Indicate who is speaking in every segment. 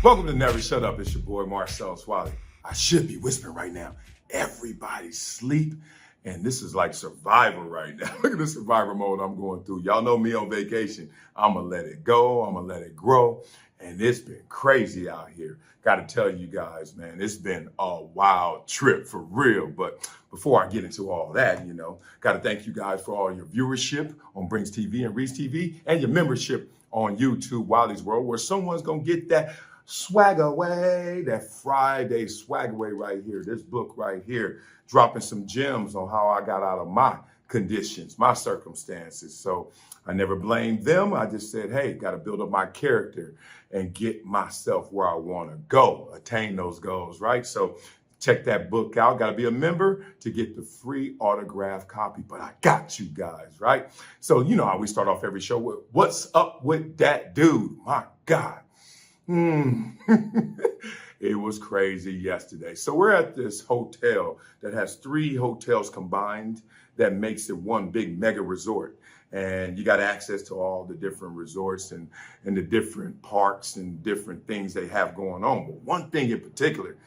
Speaker 1: Welcome to Never Shut Up. It's your boy Marcellus, Wiley. I should be whispering right now. Everybody's asleep, and this is like survivor right now. Look at the survivor mode I'm going through. Y'all know me on vacation. I'm going to let it go. I'm going to let it grow, and it's been crazy out here. Got to tell you guys, man, it's been a wild trip for real. But before I get into all that, got to thank you guys for all your viewership on Brings TV and Reese TV and your membership on YouTube, Wiley's World, where someone's going to get that swag away, that Friday swag away right here. This book right here, dropping some gems on how I got out of my conditions, my circumstances. So I never blamed them. I just said, hey, got to build up my character and get myself where I want to go, attain those goals, right? So check that book out. Got to be a member to get the free autograph copy. But I got you guys, right? So you know how we start off every show with, what's up with that dude? My God. It was crazy yesterday. So we're at this hotel that has 3 hotels combined that makes it one big mega resort. And you got access to all the different resorts and the different parks and different things they have going on. But one thing in particular,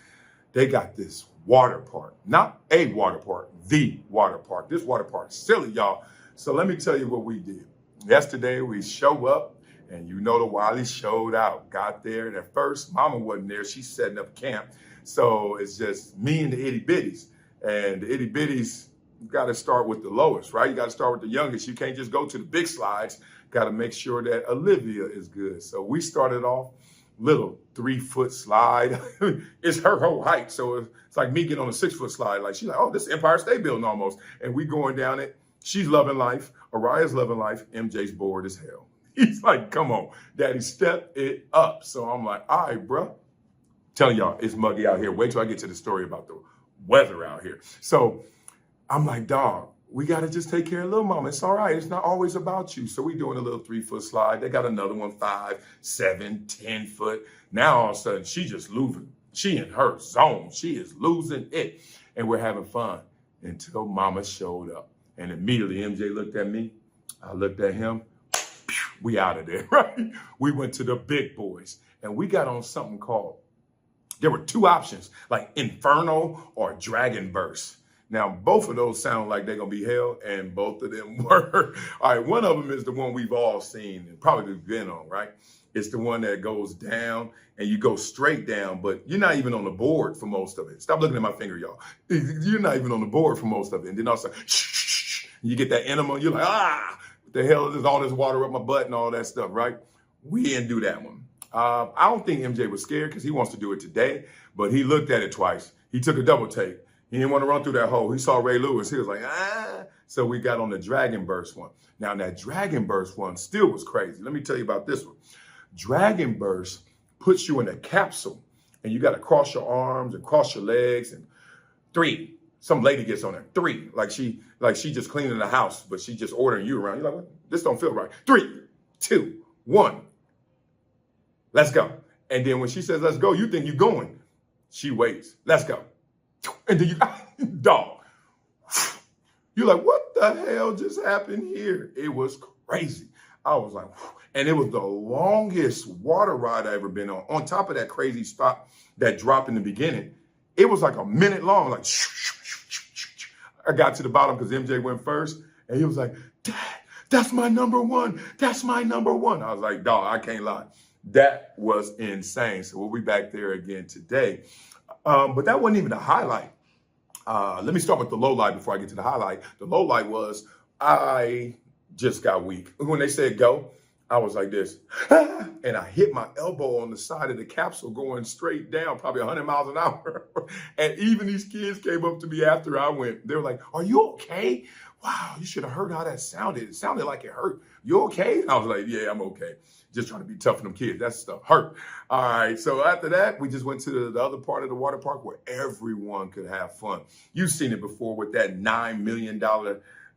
Speaker 1: they got this water park, not a water park, the water park. This water park is silly, y'all. So let me tell you what we did. Yesterday, we show up. And you know the Wiley showed out, got there. And at first, mama wasn't there. She's setting up camp. So it's just me and the itty bitties. And the itty bitties, you got to start with the lowest, right? You got to start with the youngest. You can't just go to the big slides. Got to make sure that Olivia is good. So we started off little 3-foot slide. It's her whole height. So it's like me getting on a 6-foot slide. Like she's like, oh, this Empire State Building almost. And we going down it. She's loving life. Araya's loving life. MJ's bored as hell. He's like, come on, daddy, step it up. So I'm like, all right, bro. Telling y'all, it's muggy out here. Wait till I get to the story about the weather out here. So I'm like, dog, we got to just take care of little mama. It's all right. It's not always about you. So we doing a little 3-foot slide. They got another one, 5, 7, 10 foot. Now all of a sudden, she just losing. She in her zone. She is losing it. And we're having fun until mama showed up. And immediately MJ looked at me. I looked at him. We out of there, right? We went to the big boys and we got on something called, there were 2 options, like Inferno or Dragon Burst. Now, both of those sound like they're going to be hell, and both of them were. All right, one of them is the one we've all seen and probably been on, right? It's the one that goes down and you go straight down, but you're not even on the board for most of it. Stop looking at my finger, y'all. You're not even on the board for most of it. And then all of a sudden, you get that enema, you're like, ah. The hell is all this water up my butt and all that stuff, right? We didn't do that one. I don't think MJ was scared because he wants to do it today, but he looked at it twice. He took a double take. He didn't want to run through that hole. He saw Ray Lewis. He was like, ah. So we got on the Dragon Burst one. Now that Dragon Burst one still was crazy. Let me tell you about this one. Dragon Burst puts you in a capsule and you got to cross your arms and cross your legs and 3. Some lady gets on there. 3, like she just cleaning the house, but she just ordering you around. You're like, what? This don't feel right. 3, 2, 1. Let's go. And then when she says, let's go, you think you're going. She waits. Let's go. And then you, dog. You're like, what the hell just happened here? It was crazy. I was like, and it was the longest water ride I ever been on. On top of that crazy spot that dropped in the beginning, it was like a minute long, like, I got to the bottom because MJ went first, and he was like, Dad, that's my number 1. That's my number 1. I was like, dog, I can't lie. That was insane. So we'll be back there again today. But that wasn't even the highlight. Let me start with the low light before I get to the highlight. The low light was I just got weak. When they said go, I was like this, and I hit my elbow on the side of the capsule going straight down, probably 100 miles an hour. And even these kids came up to me after I went. They were like, are you okay? Wow, you should have heard how that sounded. It sounded like it hurt. You okay? I was like, yeah, I'm okay. Just trying to be tough on them kids. That stuff hurt. All right, so after that, we just went to the other part of the water park where everyone could have fun. You've seen it before with that $9 million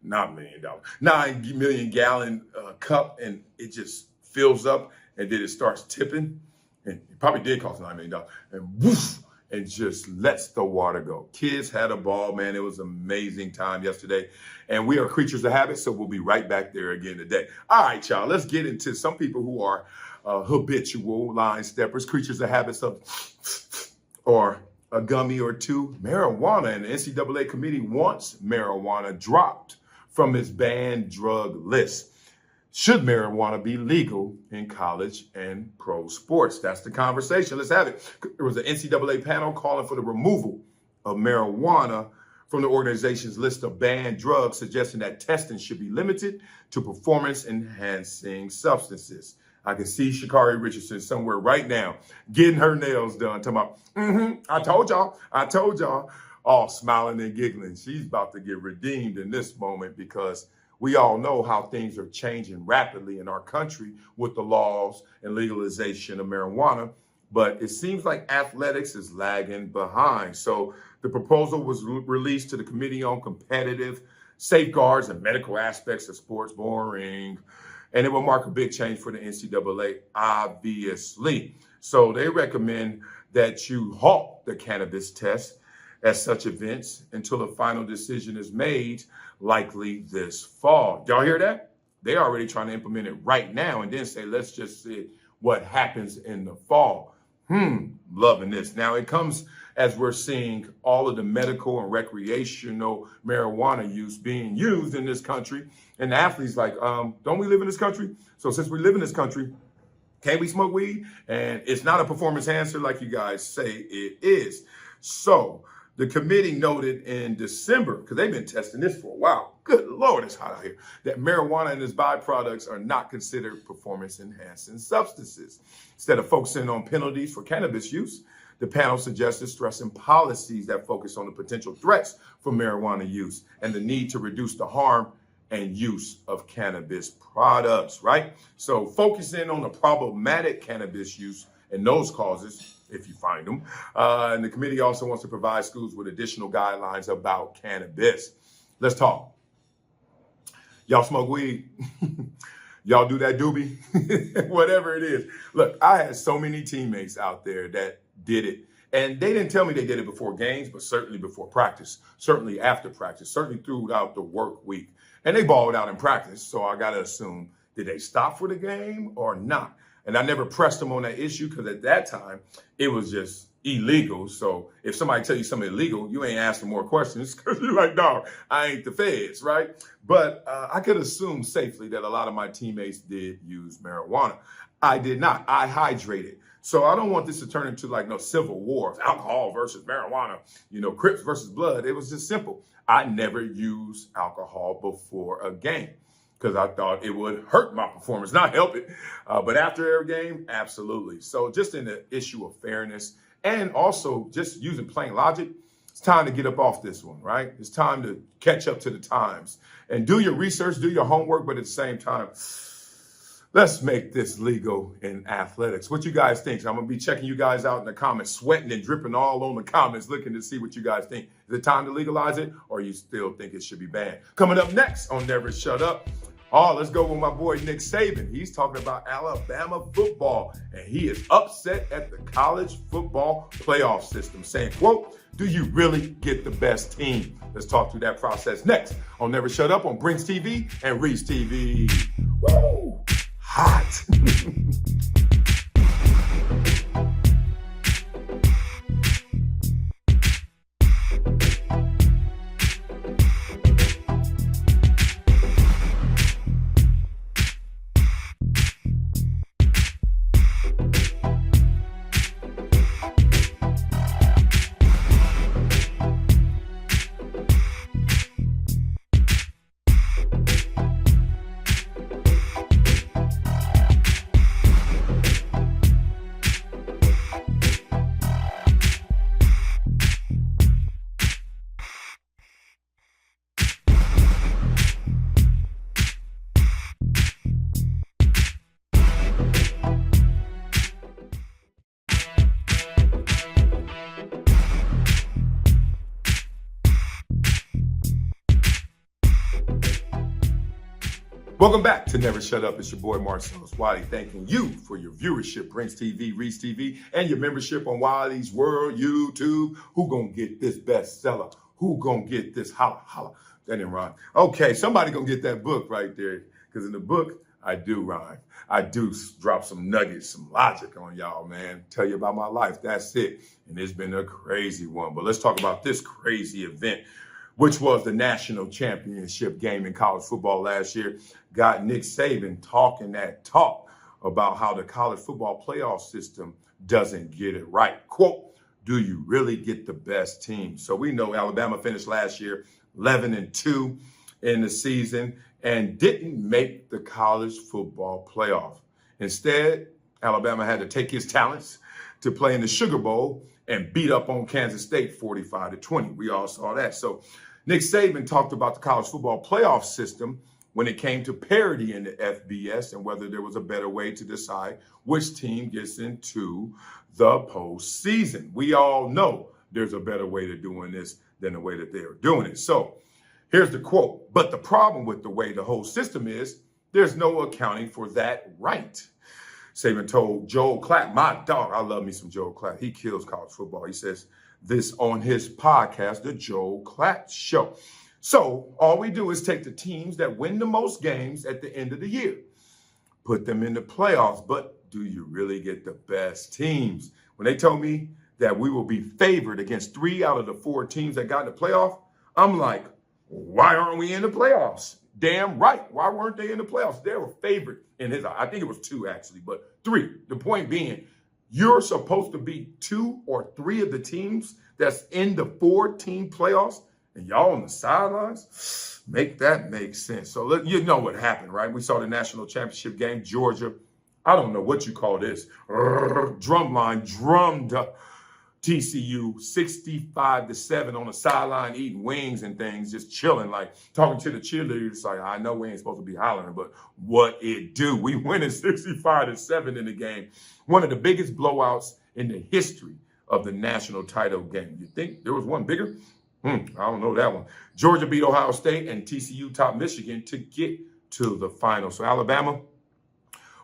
Speaker 1: not $1 million, 9 million gallon cup, and it just fills up, and then it starts tipping, and it probably did cost $9 million, and woof, and just lets the water go. Kids had a ball, man. It was an amazing time yesterday. And we are creatures of habit, so we'll be right back there again today. All right, y'all, let's get into some people who are habitual line steppers, creatures of habits of or a gummy or two. Marijuana, and the NCAA committee wants marijuana dropped from its banned drug list. Should marijuana be legal in college and pro sports? That's the conversation. Let's have it. There was an NCAA panel calling for the removal of marijuana from the organization's list of banned drugs, suggesting that testing should be limited to performance-enhancing substances. I can see Sha'Carri Richardson somewhere right now getting her nails done, talking about, I told y'all, all smiling and giggling. She's about to get redeemed in this moment because we all know how things are changing rapidly in our country with the laws and legalization of marijuana, but it seems like athletics is lagging behind. So the proposal was released to the Committee on Competitive Safeguards and Medical Aspects of Sports, boring, and it will mark a big change for the NCAA, obviously. So they recommend that you halt the cannabis test at such events until a final decision is made, likely this fall. Y'all hear that? They're already trying to implement it right now and then say, let's just see what happens in the fall. Loving this. Now it comes as we're seeing all of the medical and recreational marijuana use being used in this country. And the athletes like, don't we live in this country? So since we live in this country, can we smoke weed? And it's not a performance enhancer like you guys say it is. So the committee noted in December, because they've been testing this for a while, good Lord, it's hot out here, that marijuana and its byproducts are not considered performance-enhancing substances. Instead of focusing on penalties for cannabis use, the panel suggested stressing policies that focus on the potential threats from marijuana use and the need to reduce the harm and use of cannabis products, right? So focusing on the problematic cannabis use and those causes, if you find them. And the committee also wants to provide schools with additional guidelines about cannabis. Let's talk. Y'all smoke weed? Y'all do that doobie? Whatever it is. Look, I had so many teammates out there that did it. And they didn't tell me they did it before games, but certainly before practice, certainly after practice, certainly throughout the work week. And they balled out in practice. So I got to assume, did they stop for the game or not? And I never pressed them on that issue because at that time, it was just illegal. So if somebody tell you something illegal, you ain't asking more questions because you're like, dog, I ain't the feds, right? But I could assume safely that a lot of my teammates did use marijuana. I did not. I hydrated. So I don't want this to turn into like no civil war, alcohol versus marijuana, Crips versus blood. It was just simple. I never used alcohol before a game because I thought it would hurt my performance, not help it. But after every game, absolutely. So just in the issue of fairness and also just using plain logic, it's time to get up off this one, right? It's time to catch up to the times and do your research, do your homework, but at the same time, let's make this legal in athletics. What you guys think? So I'm going to be checking you guys out in the comments, sweating and dripping all on the comments, looking to see what you guys think. Is it time to legalize it, or you still think it should be banned? Coming up next on Never Shut Up. Oh, let's go with my boy Nick Saban. He's talking about Alabama football, and he is upset at the college football playoff system, saying, quote, do you really get the best team? Let's talk through that process next on Never Shut Up on Brinks TV and Reese TV. Woo! Hot. Welcome back to Never Shut Up. It's your boy Marcellus Wiley, thanking you for your viewership, Prince TV, Reese TV, and your membership on Wiley's World, YouTube. Who gonna get this bestseller? Who gonna get this holla holla? That didn't rhyme. Okay, somebody gonna get that book right there, because in the book, I do rhyme. I do drop some nuggets, some logic on y'all, man. Tell you about my life. That's it. And it's been a crazy one. But let's talk about this crazy event, which was the national championship game in college football last year. Got Nick Saban talking that talk about how the college football playoff system doesn't get it right. Quote, do you really get the best team? So we know Alabama finished last year 11-2 in the season and didn't make the college football playoff. Instead, Alabama had to take his talents to play in the Sugar Bowl and beat up on Kansas State 45-20. We all saw that. So Nick Saban talked about the college football playoff system when it came to parity in the FBS and whether there was a better way to decide which team gets into the postseason. We all know there's a better way to doing this than the way that they are doing it. So here's the quote. But the problem with the way the whole system is, there's no accounting for that right. Saban told Joel Klatt, my dog, I love me some Joel Klatt. He kills college football. He says this on his podcast, The Joel Klatt Show. So all we do is take the teams that win the most games at the end of the year, put them in the playoffs. But do you really get the best teams? When they told me that we will be favored against 3 out of the 4 teams that got in the playoff, I'm like, why aren't we in the playoffs? Damn right. Why weren't they in the playoffs? They were favored in his eye. I think it was 2 actually, but 3. The point being, you're supposed to be 2 or 3 of the teams that's in the 4-team playoffs, and y'all on the sidelines. Make that make sense. So you know what happened, right? We saw the national championship game, Georgia. I don't know what you call this. Drumline drummed TCU 65-7 on the sideline, eating wings and things, just chilling, like talking to the cheerleaders. Like, I know we ain't supposed to be hollering, but what it do? We winning 65-7 in the game. One of the biggest blowouts in the history of the national title game. You think there was one bigger? I don't know that one. Georgia beat Ohio State and TCU topped Michigan to get to the final. So Alabama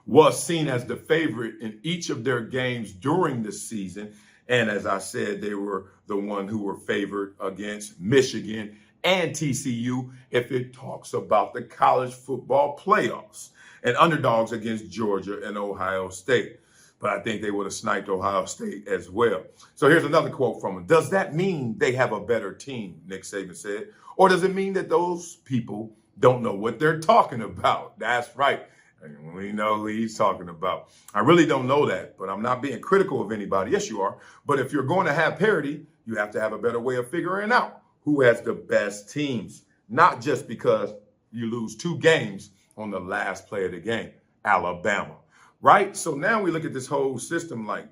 Speaker 1: was seen as the favorite in each of their games during the season. And as I said, they were the one who were favored against Michigan and TCU if it talks about the college football playoffs, and underdogs against Georgia and Ohio State. But I think they would have sniped Ohio State as well. So here's another quote from him. Does that mean they have a better team, Nick Saban said? Or does it mean that those people don't know what they're talking about? That's right. We know who he's talking about. I really don't know that, but I'm not being critical of anybody. Yes, you are. But if you're going to have parity, you have to have a better way of figuring out who has the best teams, not just because you lose 2 games on the last play of the game, Alabama. Right? So now we look at this whole system like,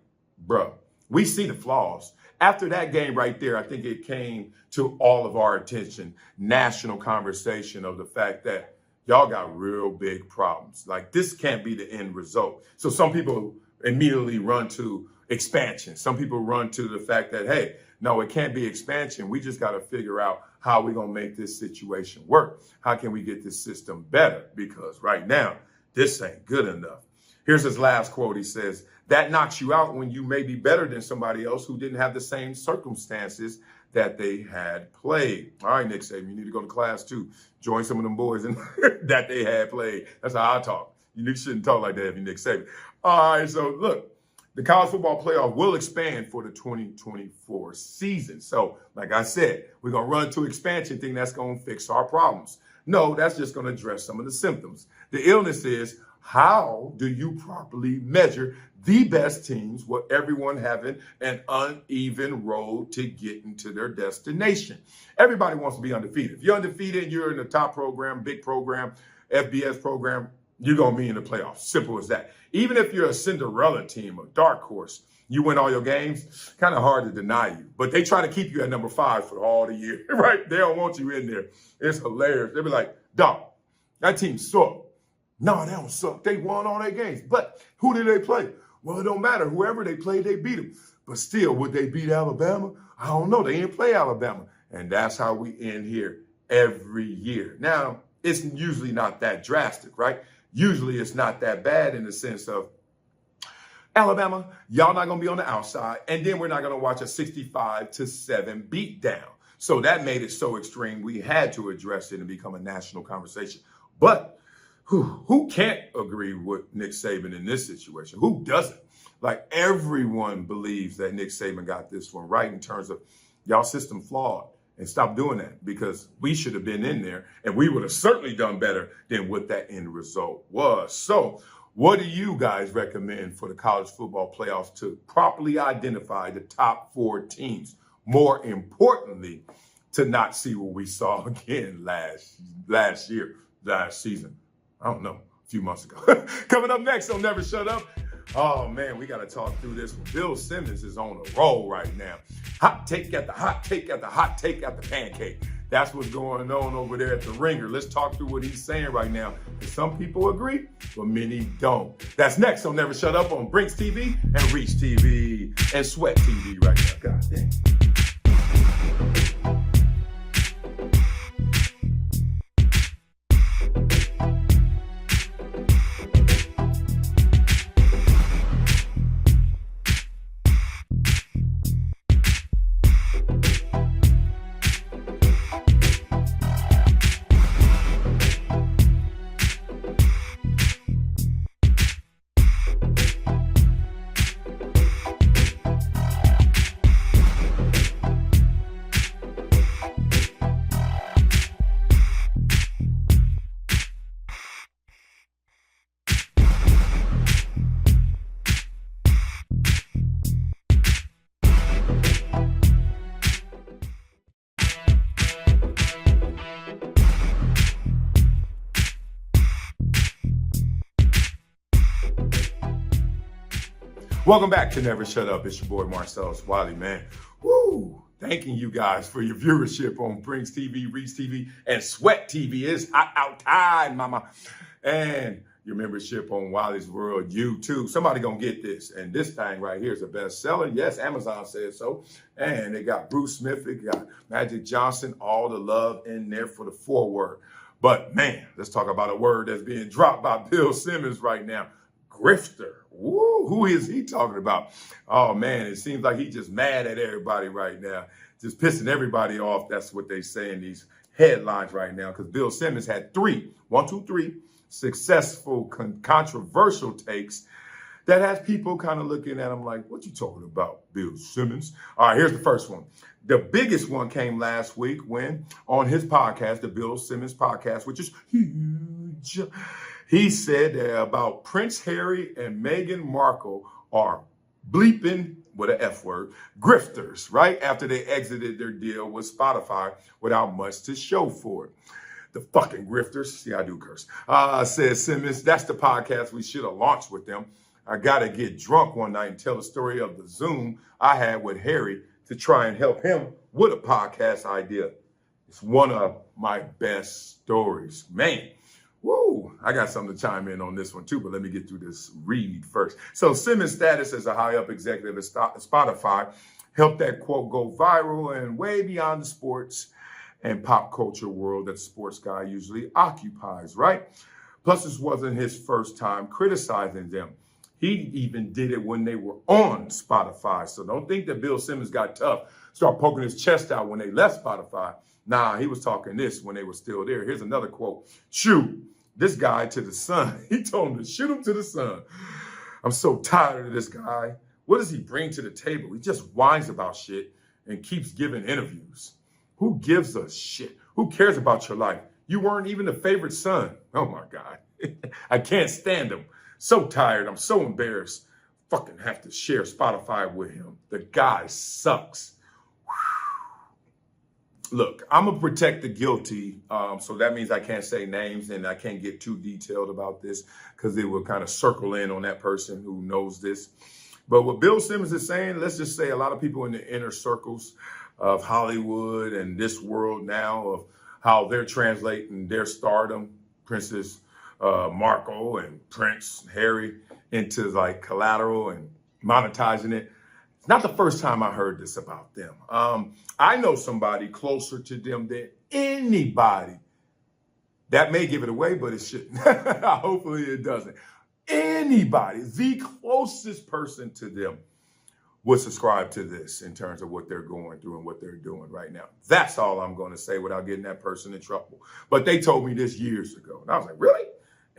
Speaker 1: bruh, we see the flaws. After that game right there, I think it came to all of our attention, national conversation of the fact that y'all got real big problems. Like, this can't be the end result. So some people immediately run to expansion. Some people run to the fact that, hey, no, it can't be expansion. We just got to figure out how we're going to make this situation work. How can we get this system better? Because right now, this ain't good enough. Here's his last quote. He says, that knocks you out when you may be better than somebody else who didn't have the same circumstances that they had played. All right, Nick Saban, you need to go to class too. Join some of them boys and that they had played. That's how I talk. You shouldn't talk like that if you're Nick Saban. All right, so look, the college football playoff will expand for the 2024 season. So like I said, we're going to run to expansion thing that's going to fix our problems. No, that's just going to address some of the symptoms. The illness is, how do you properly measure the best teams with everyone having an uneven road to getting to their destination? Everybody wants to be undefeated. If you're undefeated, you're in the top program, big program, FBS program, you're going to be in the playoffs. Simple as that. Even if you're a Cinderella team, a dark horse, you win all your games, kind of hard to deny you. But they try to keep you at number 5 for all the year, right? They don't want you in there. It's hilarious. They'll be like, dog, that team sucked. No, they don't suck. They won all their games. But who did they play? Well, it don't matter. Whoever they played, they beat them. But still, would they beat Alabama? I don't know. They didn't play Alabama. And that's how we end here every year. Now, it's usually not that drastic, right? Usually it's not that bad in the sense of, Alabama, y'all not going to be on the outside, and then we're not going to watch a 65-7 beatdown. So that made it so extreme, we had to address it and become a national conversation. But who can't agree with Nick Saban in this situation? Who doesn't? Like, everyone believes that Nick Saban got this one right in terms of y'all system flawed, and stop doing that, because we should have been in there and we would have certainly done better than what that end result was. So what do you guys recommend for the college football playoffs to properly identify the top 4 teams? More importantly, to not see what we saw again last season. I don't know, a few months ago. Coming up next on Never Shut Up. Oh, man, we got to talk through this one. Bill Simmons is on a roll right now. Hot take at the hot take at the hot take at the pancake. That's what's going on over there at the Ringer. Let's talk through what he's saying right now. And some people agree, but many don't. That's next on Never Shut Up on Brinks TV and Reach TV and Sweat TV right now. God dang. Welcome back to Never Shut Up. It's your boy Marcellus, Wiley, man. Woo! Thanking you guys for your viewership on Brinks TV, Reach TV, and Sweat TV. It's hot outside, mama. And your membership on Wiley's World YouTube. Somebody gonna get this. And this thing right here is a bestseller. Yes, Amazon says so. And they got Bruce Smith, they got Magic Johnson, all the love in there for the foreword. But man, let's talk about a word that's being dropped by Bill Simmons right now. Grifter. Woo, who is he talking about? Oh, man, it seems like he's just mad at everybody right now, just pissing everybody off. That's what they say in these headlines right now, because Bill Simmons had three successful, controversial takes that has people kind of looking at him like, what you talking about, Bill Simmons? All right, here's the first one. The biggest one came last week when on his podcast, the Bill Simmons podcast, which is huge, he said about Prince Harry and Meghan Markle are bleeping, with an F word, grifters, right? After they exited their deal with Spotify without much to show for it. The fucking grifters. See, I do curse. Says Simmons, that's the podcast we should have launched with them. I got to get drunk one night and tell the story of the Zoom I had with Harry to try and help him with a podcast idea. It's one of my best stories. Man, woo, I got something to chime in on this one too, but let me get through this read first. So Simmons' status as a high-up executive at Spotify helped that quote go viral and way beyond the sports and pop culture world that the sports guy usually occupies, right? Plus, this wasn't his first time criticizing them. He even did it when they were on Spotify. So don't think that Bill Simmons got tough, start poking his chest out when they left Spotify. Nah, he was talking this when they were still there. Here's another quote. Shoot this guy to the sun. He told him to shoot him to the sun. I'm so tired of this guy. What does he bring to the table? He just whines about shit and keeps giving interviews. Who gives a shit? Who cares about your life? You weren't even the favorite son. Oh my God. I can't stand him. So tired. I'm so embarrassed. Fucking have to share Spotify with him. The guy sucks. Look, I'm going to protect the guilty. So that means I can't say names and I can't get too detailed about this because it will kind of circle in on that person who knows this. But what Bill Simmons is saying, let's just say a lot of people in the inner circles of Hollywood and this world now of how they're translating their stardom, Princess Markle and Prince Harry, into like collateral and monetizing it. It's not the first time I heard this about them. I know somebody closer to them than anybody That may give it away, but it shouldn't. Hopefully it doesn't. Anybody, the closest person to them, would subscribe to this in terms of what they're going through and what they're doing right now. That's all I'm going to say without getting that person in trouble. But they told me this years ago. And I was like, really?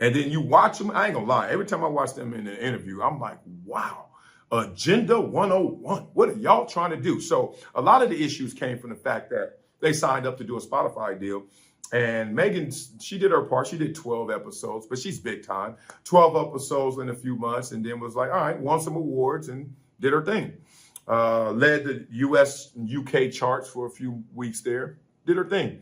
Speaker 1: And then you watch them. I ain't going to lie. Every time I watch them in an interview, I'm like, wow, Agenda 101. What are y'all trying to do? So a lot of the issues came from the fact that they signed up to do a Spotify deal. And Megan, she did her part. She did 12 episodes, but she's big time. 12 episodes in a few months, and then was like, all right, won some awards and did her thing. Led the US and UK charts for a few weeks there, did her thing.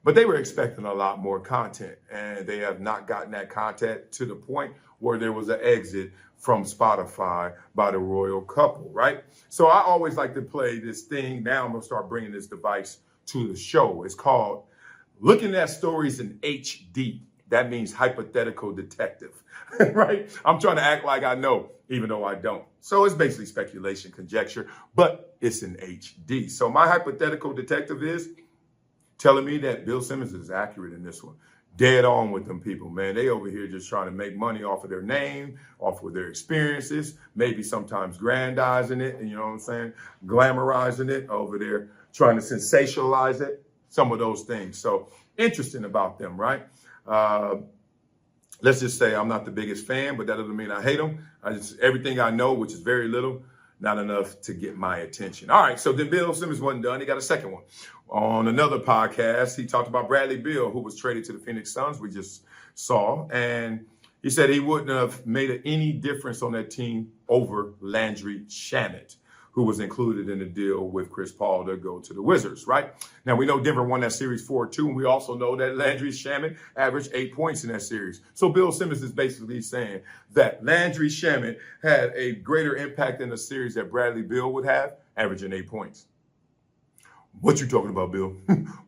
Speaker 1: But they were expecting a lot more content, and they have not gotten that content to the point where there was an exit from Spotify by the royal couple, right? So I always like to play this thing. Now I'm going to start bringing this device to the show. It's called Looking at Stories in HD. That means hypothetical detective, right? I'm trying to act like I know, even though I don't. So it's basically speculation, conjecture, but it's in HD. So my hypothetical detective is telling me that Bill Simmons is accurate in this one. Dead on with them people, man. They over here just trying to make money off of their name, off of their experiences, maybe sometimes grandizing it, and you know what I'm saying? Glamorizing it over there, trying to sensationalize it, some of those things. So interesting about them, right? Let's just say I'm not the biggest fan, but that doesn't mean I hate them. Everything I know, which is very little, not enough to get my attention. All right, so then Bill Simmons wasn't done. He got a second one. On another podcast, he talked about Bradley Beal, who was traded to the Phoenix Suns, we just saw. And he said he wouldn't have made any difference on that team over Landry Shamet, who was included in the deal with Chris Paul to go to the Wizards, right? Now, we know Denver won that series 4-2, and we also know that Landry Shamet averaged 8 points in that series. So Bill Simmons is basically saying that Landry Shamet had a greater impact in the series that Bradley Beal would have, averaging 8 points. What you talking about, Bill?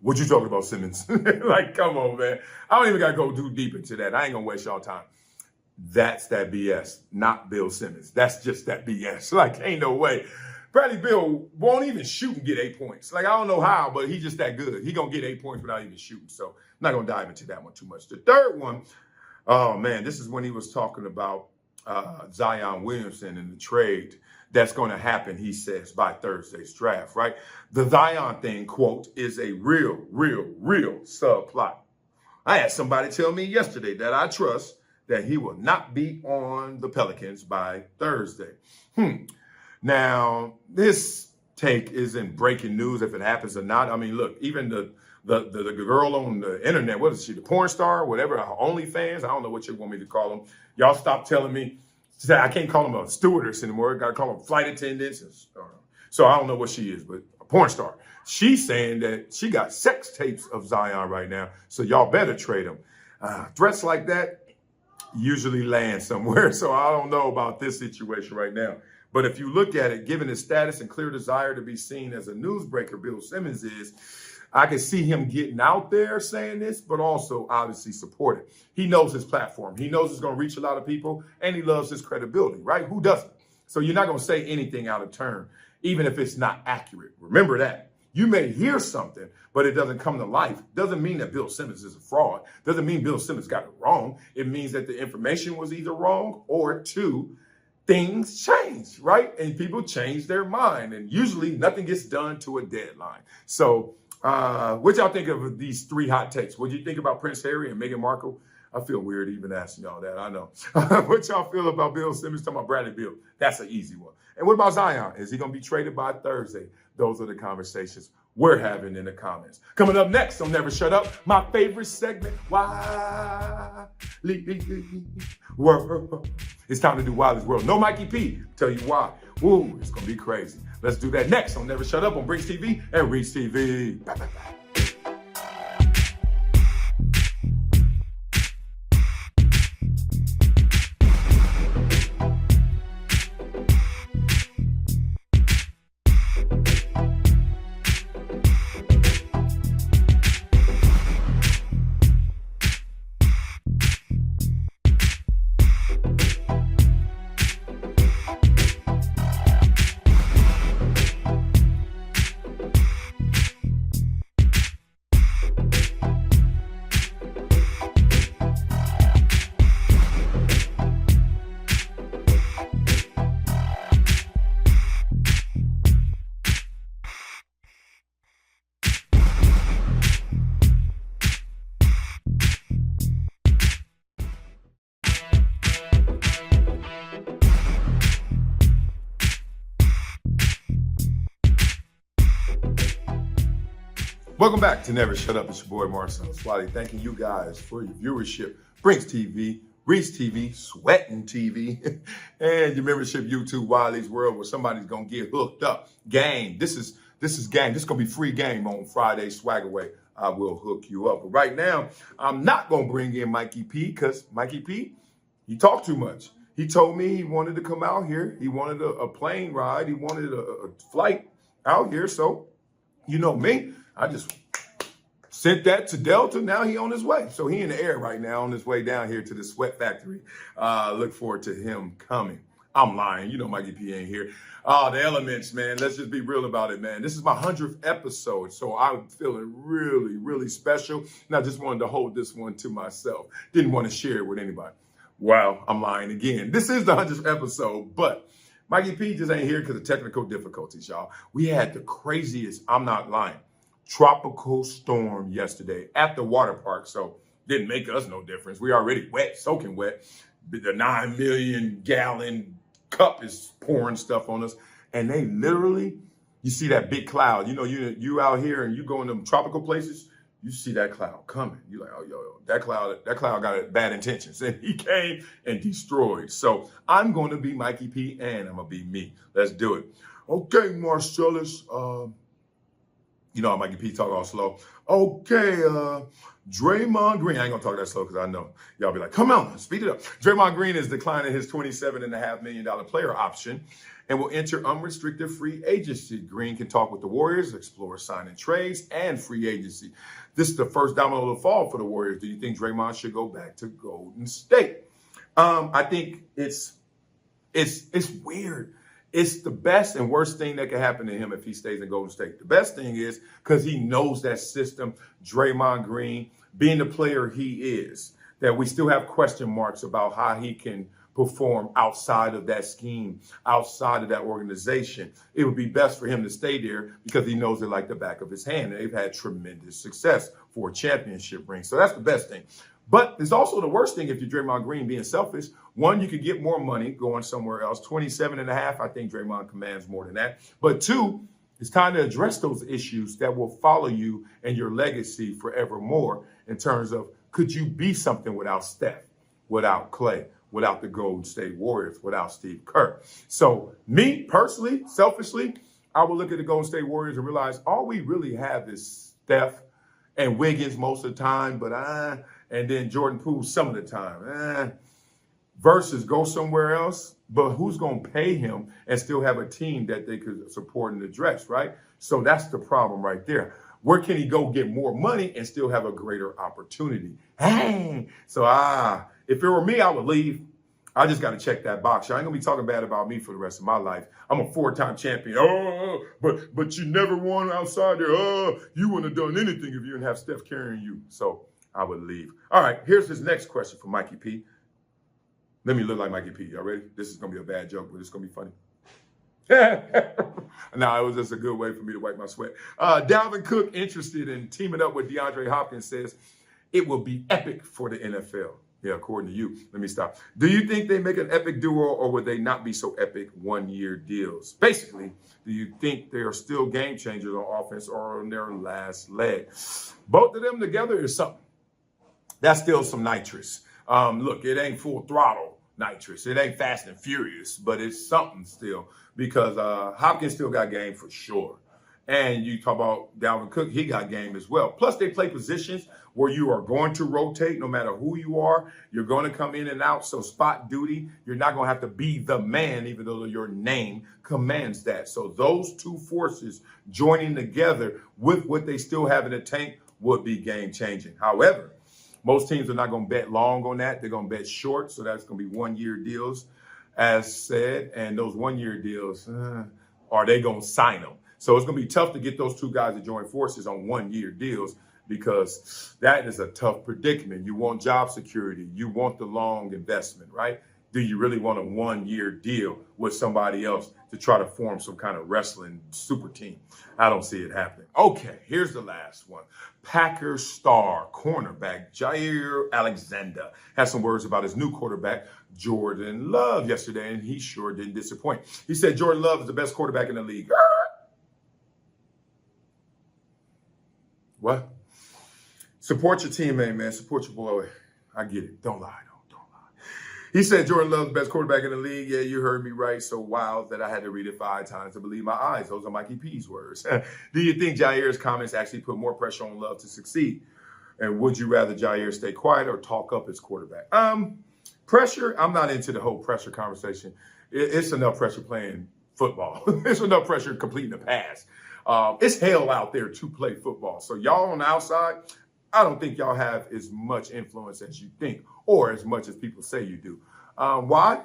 Speaker 1: What you talking about, Simmons? Like, come on, man. I don't even got to go too deep into that. I ain't going to waste y'all time. That's that BS, not Bill Simmons. That's just that BS. Like, ain't no way. Bradley Beal won't even shoot and get 8 points. Like, I don't know how, but he's just that good. He going to get 8 points without even shooting. So I'm not going to dive into that one too much. The third one, oh, man, this is when he was talking about Zion Williamson and the trade that's going to happen, he says, by Thursday's draft, right? The Zion thing, quote, is a real subplot. I had somebody tell me yesterday that I trust that he will not be on the Pelicans by Thursday. Now, this take isn't breaking news if it happens or not. I mean, look, even the girl on the internet, what is she, the porn star, whatever, OnlyFans, I don't know what you want me to call them. Y'all stop telling me, I can't call them a stewardess anymore. I got to call them flight attendants. So I don't know what she is, but a porn star. She's saying that she got sex tapes of Zion right now, so y'all better trade him. Threats like that usually land somewhere, so I don't know about this situation right now. But if you look at it, given his status and clear desire to be seen as a newsbreaker, Bill Simmons is, I can see him getting out there saying this, but also obviously support it. He knows his platform. He knows it's going to reach a lot of people, and he loves his credibility, right? Who doesn't? So you're not going to say anything out of turn, even if it's not accurate. Remember that. You may hear something, but it doesn't come to life. Doesn't mean that Bill Simmons is a fraud. Doesn't mean Bill Simmons got it wrong. It means that the information was either wrong or two, things change, right? And people change their mind. And usually nothing gets done to a deadline. So what y'all think of these three hot takes? What do you think about Prince Harry and Meghan Markle? I feel weird even asking y'all that. I know. What y'all feel about Bill Simmons talking about Bradley Beal? That's an easy one. And what about Zion? Is he going to be traded by Thursday? Those are the conversations we're having in the comments. Coming up next on Never Shut Up, my favorite segment, Wiley World. It's time to do Wiley's World. No Mikey P. Tell you why. Ooh, it's going to be crazy. Let's do that next on Never Shut Up on Briggs TV and Reach TV. Bye, bye, bye. Welcome back to Never Shut Up. It's your boy Marcellus. Wiley, thanking you guys for your viewership. Brinks TV, Reese TV, Sweating TV, and your membership YouTube Wiley's World, where somebody's gonna get hooked up. Game. This is game. This is gonna be free game on Friday swag away. I will hook you up. But right now, I'm not gonna bring in Mikey P because Mikey P, he talked too much. He told me he wanted to come out here. He wanted a plane ride. He wanted a flight out here. So, you know me, I just sent that to Delta. Now he on his way. So he in the air right now on his way down here to the sweat factory. Look forward to him coming. I'm lying. You know Mikey P ain't here. The elements, man. Let's just be real about it, man. This is my 100th episode, so I'm feeling really, really special. And I just wanted to hold this one to myself. Didn't want to share it with anybody. Wow, I'm lying again. This is the 100th episode, but Mikey P just ain't here because of technical difficulties, y'all. We had the craziest, I'm not lying, tropical storm yesterday at the water park, so didn't make us no difference. We already wet, soaking wet. The 9 million gallon cup is pouring stuff on us, and they literally, you see that big cloud. You know, you out here and you go in them tropical places, you see that cloud coming. You're like, oh, yo, that cloud got bad intentions. And he came and destroyed. So I'm going to be Mikey P and I'm going to be me. Let's do it. Okay, Marcellus. You know how Mikey P talk all slow. Okay, Draymond Green. I ain't going to talk that slow because I know y'all be like, come on, speed it up. Draymond Green is declining his $27.5 million player option and will enter unrestricted free agency. Green can talk with the Warriors, explore signing trades and free agency. This is the first domino to fall for the Warriors. Do you think Draymond should go back to Golden State? I think it's weird. It's the best and worst thing that could happen to him if he stays in Golden State. The best thing is because he knows that system, Draymond Green, being the player he is, that we still have question marks about how he can perform outside of that scheme, outside of that organization. It would be best for him to stay there because he knows it like the back of his hand. They've had tremendous success for a championship ring. So that's the best thing. But it's also the worst thing if you're Draymond Green being selfish. One, you could get more money going somewhere else. 27.5, I think Draymond commands more than that. But two, it's time to address those issues that will follow you and your legacy forevermore in terms of could you be something without Steph, without Clay, without the Golden State Warriors, without Steve Kerr. So me personally, selfishly, I will look at the Golden State Warriors and realize all we really have is Steph and Wiggins most of the time, but and then Jordan Poole some of the time. Versus go somewhere else, but who's going to pay him and still have a team that they could support and address, right? So that's the problem right there. Where can he go get more money and still have a greater opportunity? So, if it were me, I would leave. I just got to check that box. Y'all ain't going to be talking bad about me for the rest of my life. I'm a 4-time champion. But you never won outside there. You wouldn't have done anything if you didn't have Steph carrying you. So I would leave. All right, here's his next question for Mikey P. Let me look like Mikey P. Y'all ready? This is going to be a bad joke, but it's going to be funny. No, it was just a good way for me to wipe my sweat. Dalvin Cook, interested in teaming up with DeAndre Hopkins, says it will be epic for the NFL. Yeah, according to you. Let me stop. Do you think they make an epic duo or would they not be so epic one-year deals? Basically, do you think they are still game changers on offense or on their last leg? Both of them together is something. That's still some nitrous. Look, it ain't full throttle nitrous. It ain't fast and furious, but it's something still because Hopkins still got game for sure. And you talk about Dalvin Cook, he got game as well. Plus, they play positions where you are going to rotate no matter who you are. You're going to come in and out. So spot duty, you're not going to have to be the man, even though your name commands that. So those two forces joining together with what they still have in the tank would be game changing. However, most teams are not going to bet long on that. They're going to bet short. So that's going to be one-year deals, as said. And those one-year deals, are they going to sign them? So it's going to be tough to get those two guys to join forces on one-year deals because that is a tough predicament. You want job security. You want the long investment, right? Do you really want a one-year deal with somebody else to try to form some kind of wrestling super team? I don't see it happening. Okay, here's the last one. Packers star cornerback Jaire Alexander has some words about his new quarterback, Jordan Love, yesterday, and he sure didn't disappoint. He said Jordan Love is the best quarterback in the league. Support your teammate, man. Support your boy. I get it. Don't lie. Don't lie. He said Jordan Love's best quarterback in the league. Yeah, you heard me right. So wild that I had to read it 5 times to believe my eyes. Those are Mikey P's words. Do you think Jaire's comments actually put more pressure on Love to succeed? And would you rather Jaire stay quiet or talk up his quarterback? Pressure, I'm not into the whole pressure conversation. It's enough pressure playing football. It's enough pressure completing the pass. It's hell out there to play football. So y'all on the outside, I don't think y'all have as much influence as you think or as much as people say you do. Why?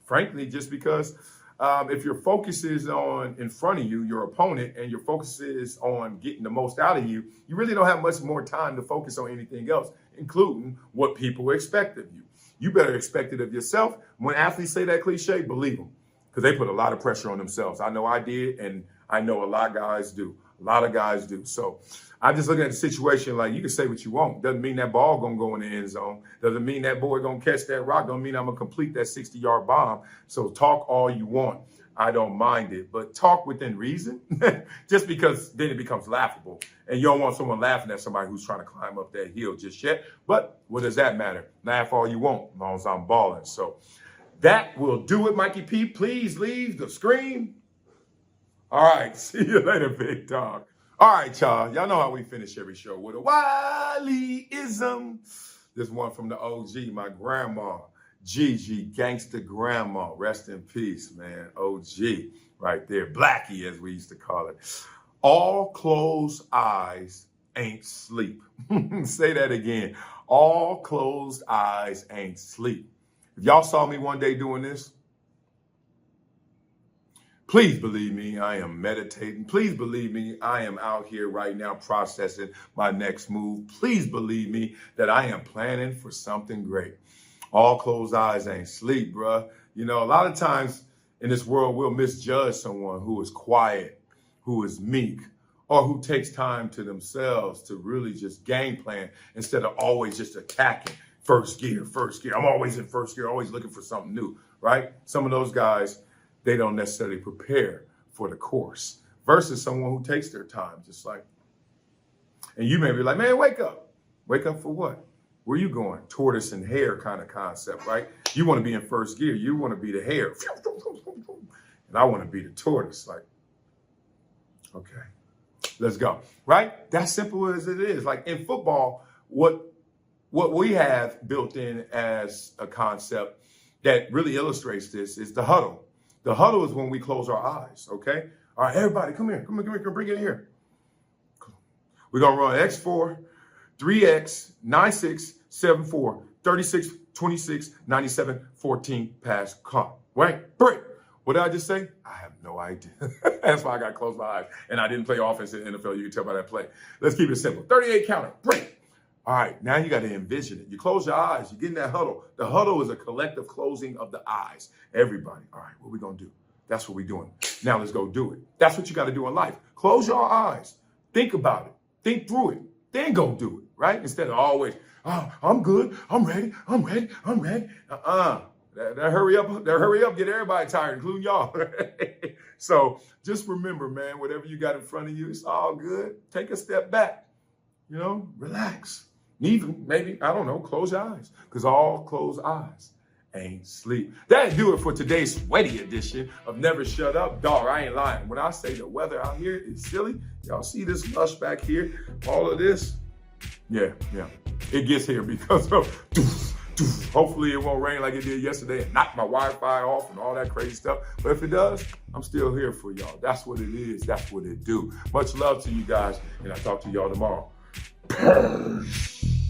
Speaker 1: Frankly, just because if your focus is on in front of you, your opponent, and your focus is on getting the most out of you, you really don't have much more time to focus on anything else, including what people expect of you. You better expect it of yourself. When athletes say that cliche, believe them, because they put a lot of pressure on themselves. I know I did, and I know a lot of guys do. A lot of guys do. So I'm just looking at the situation like you can say what you want. Doesn't mean that ball going to go in the end zone. Doesn't mean that boy going to catch that rock. Don't mean I'm going to complete that 60-yard bomb. So talk all you want. I don't mind it. But talk within reason, just because then it becomes laughable. And you don't want someone laughing at somebody who's trying to climb up that hill just yet. But what does that matter? Laugh all you want as long as I'm balling. So that will do it, Mikey P. Please leave the screen. All right, see you later, big dog. All right, y'all. Y'all know how we finish every show with a Wileyism. This one from the OG, my grandma, Gigi, gangster grandma. Rest in peace, man. OG, right there. Blackie, as we used to call it. All closed eyes ain't sleep. Say that again. All closed eyes ain't sleep. If y'all saw me one day doing this, please believe me, I am meditating. Please believe me, I am out here right now processing my next move. Please believe me that I am planning for something great. All closed eyes ain't sleep, bruh. You know, a lot of times in this world, we'll misjudge someone who is quiet, who is meek, or who takes time to themselves to really just game plan instead of always just attacking. First gear, first gear. I'm always in first gear, always looking for something new, right? Some of those guys, they don't necessarily prepare for the course versus someone who takes their time, just like, and you may be like, man, wake up. Wake up for what? Where you going? Tortoise and hare kind of concept, right? You want to be in first gear. You want to be the hare. And I want to be the tortoise. Like, okay, let's go, right? That's simple as it is. Like in football, what we have built in as a concept that really illustrates this is the huddle. The huddle is when we close our eyes, okay? All right, everybody, come here. Come bring it here. We're going to run X4, 3X, 9-6, 7-4, 36, 26, 97, 14, pass, clock. Right? Break. What did I just say? I have no idea. That's why I got to close my eyes. And I didn't play offense in the NFL. You can tell by that play. Let's keep it simple. 38 counter. Break. All right, now you got to envision it. You close your eyes, you get in that huddle. The huddle is a collective closing of the eyes. Everybody, all right, what are we going to do? That's what we're doing. Now let's go do it. That's what you got to do in life. Close your eyes. Think about it. Think through it. Then go do it, right? Instead of always, oh, I'm good. I'm ready. That hurry up, get everybody tired, including y'all. So just remember, man, whatever you got in front of you, it's all good. Take a step back, you know, relax. Even maybe, I don't know, close your eyes, because all closed eyes ain't sleep. That'll do it for today's sweaty edition of Never Shut Up. Dog, I ain't lying. When I say the weather out here is silly, y'all see this lush back here, all of this? Yeah. It gets here because of, hopefully it won't rain like it did yesterday and knock my Wi-Fi off and all that crazy stuff. But if it does, I'm still here for y'all. That's what it is. That's what it do. Much love to you guys, and I'll talk to y'all tomorrow. Peace.